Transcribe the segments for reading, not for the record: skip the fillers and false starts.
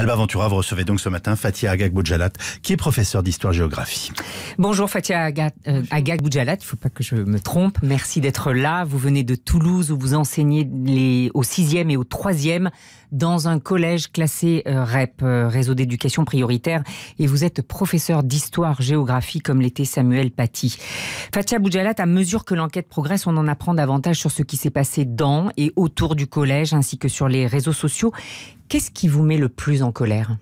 Alba Ventura, vous recevez donc ce matin Fathia Agag Boujalat, qui est professeure d'histoire-géographie. Bonjour Fathia Agag Boujalat, il ne faut pas que je me trompe. Merci d'être là. Vous venez de Toulouse où vous enseignez au 6e et au 3e dans un collège classé REP, Réseau d'éducation prioritaire, et vous êtes professeur d'histoire-géographie comme l'était Samuel Paty. Fathia Boujalat, à mesure que l'enquête progresse, on en apprend davantage sur ce qui s'est passé dans et autour du collège ainsi que sur les réseaux sociaux. Qu'est-ce qui vous met le plus en colère ?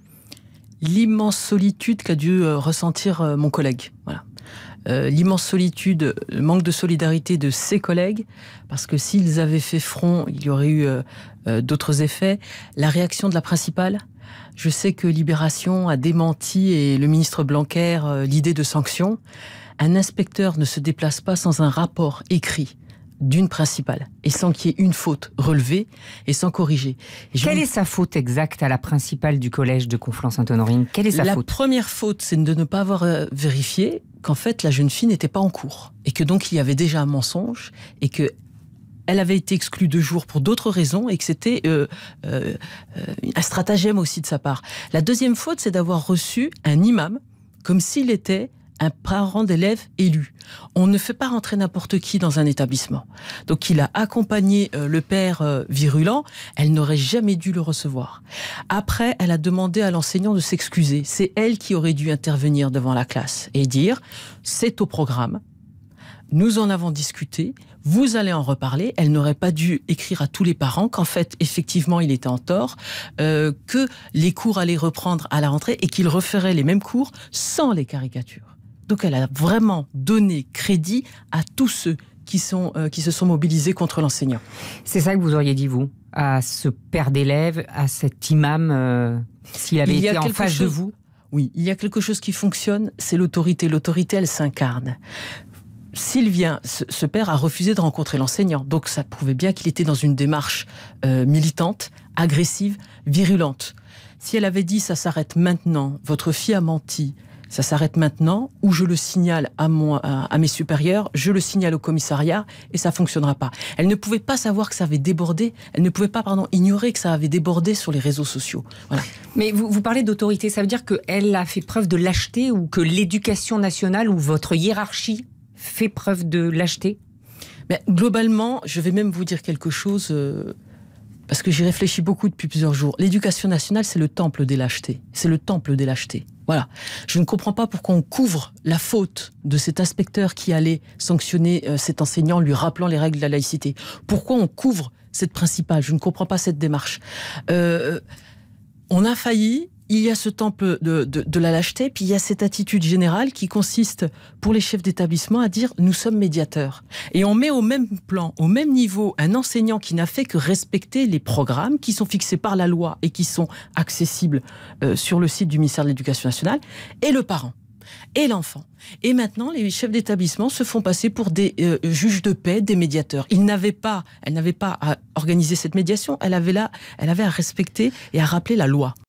L'immense solitude qu'a dû ressentir mon collègue. Voilà. L'immense solitude, le manque de solidarité de ses collègues, parce que s'ils avaient fait front, il y aurait eu d'autres effets. La réaction de la principale. Je sais que Libération a démenti, et le ministre Blanquer, l'idée de sanctions. Un inspecteur ne se déplace pas sans un rapport écrit d'une principale, et sans qu'il y ait une faute relevée et sans corriger. Quelle est sa faute exacte à la principale du collège de Conflans-Sainte-Honorine ? Quelle est sa faute ? La première faute, c'est de ne pas avoir vérifié qu'en fait la jeune fille n'était pas en cours, et que donc il y avait déjà un mensonge, et que elle avait été exclue 2 jours pour d'autres raisons, et que c'était un stratagème aussi de sa part. La deuxième faute, c'est d'avoir reçu un imam comme s'il était un parent d'élève élu. On ne fait pas rentrer n'importe qui dans un établissement. Donc il a accompagné le père virulent, elle n'aurait jamais dû le recevoir. Après, elle a demandé à l'enseignant de s'excuser. C'est elle qui aurait dû intervenir devant la classe et dire « c'est au programme, nous en avons discuté, vous allez en reparler ». Elle n'aurait pas dû écrire à tous les parents qu'en fait, effectivement, il était en tort, que les cours allaient reprendre à la rentrée et qu'il referait les mêmes cours sans les caricatures. Donc elle a vraiment donné crédit à tous ceux qui se sont mobilisés contre l'enseignant. C'est ça que vous auriez dit, vous, à ce père d'élève, à cet imam, s'il avait été en face de vous ? Oui, il y a quelque chose qui fonctionne, c'est l'autorité. L'autorité, elle s'incarne. Sylvien, ce père a refusé de rencontrer l'enseignant. Donc ça prouvait bien qu'il était dans une démarche militante, agressive, virulente. Si elle avait dit « ça s'arrête maintenant, votre fille a menti », ça s'arrête maintenant, ou je le signale à mes supérieurs, je le signale au commissariat, et ça fonctionnera pas. Elle ne pouvait pas savoir que ça avait débordé, elle ne pouvait pas, ignorer que ça avait débordé sur les réseaux sociaux. Voilà. Mais vous parlez d'autorité, ça veut dire qu'elle a fait preuve de lâcheté, ou que l'éducation nationale, ou votre hiérarchie fait preuve de lâcheté ? Mais globalement, je vais même vous dire quelque chose, parce que j'y réfléchis beaucoup depuis plusieurs jours. L'éducation nationale, c'est le temple des lâchetés. C'est le temple des lâchetés. Voilà. Je ne comprends pas pourquoi on couvre la faute de cet inspecteur qui allait sanctionner cet enseignant, lui rappelant les règles de la laïcité. Pourquoi on couvre cette principale ? Je ne comprends pas cette démarche. On a failli. Il y a ce temple de la lâcheté, puis il y a cette attitude générale qui consiste, pour les chefs d'établissement, à dire « nous sommes médiateurs ». Et on met au même plan, au même niveau, un enseignant qui n'a fait que respecter les programmes qui sont fixés par la loi et qui sont accessibles sur le site du ministère de l'Éducation nationale, et le parent, et l'enfant. Et maintenant, les chefs d'établissement se font passer pour des juges de paix, des médiateurs. Elle n'avait pas à organiser cette médiation, elle avait à respecter et à rappeler la loi.